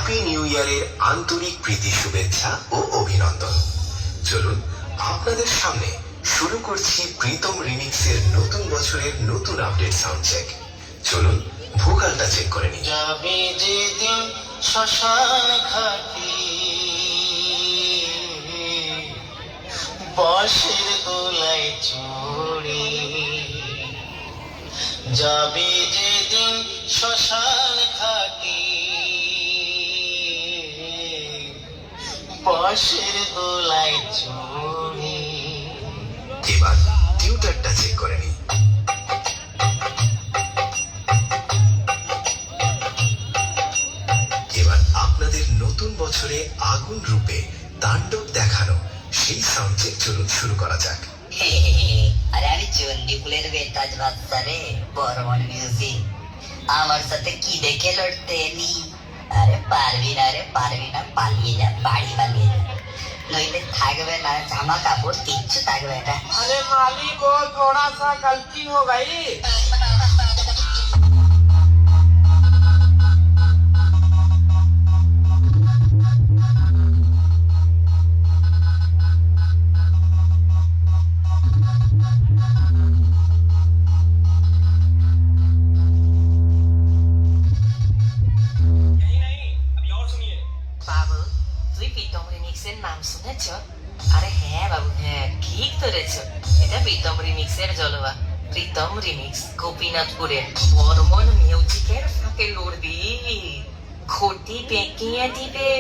Happy new ইয়ারের আন্তরিক প্রীতি শুভেচ্ছা ও অভিনন্দন। চলুন আপনাদের সামনে শুরু করছি প্রীতম রিমিক্সের নতুন বছরের নতুন আপডেট সাউন্ড চেক। চলুন ভোকালটা চেক করে নিন। যাবে যেদিন শ্মশান ঘাটি, বাঁশের দোলায় চড়ে, যাবে যেদিন শ্মশান ঘাটি, বাঁশের দোলায় চড়ে। এবার টিউটারটা চেক করে নিন। এবার আপনাদের নতুন বছরে আগুন রূপে তাণ্ডব দেখানো সেই সাউন্ড চেক চলুন শুরু করা যাক। আরে আমি চণ্ডীপুলের বেতাজ বাচ্চা রে, বর্মন মিউজিক। আমার সাথে কি দেখে লড়তে এলি? আরে পারবি না রে, পারবি না, পালিয়ে যা, বাড়ি পালিয়ে যা, নইলে থাকবে না জামা কাপড়, কিচ্ছু থাকবে না। अरे मालिक वो थोड़ा सा गलती हो गई। বাবু, তুই প্রীতম রিমিক্সের নাম শুনেছ? আরে হ্যাঁ বাবু, হ্যাঁ ঠিক ধরেছ, এটা প্রীতম রিমিক্সের জলবা। প্রীতম রিমিক্স গোপীনাথপুরের বর্মন মিউজিকের ফাঁকে লড়বি, ঘটি পেঁকিয়ে দিবে।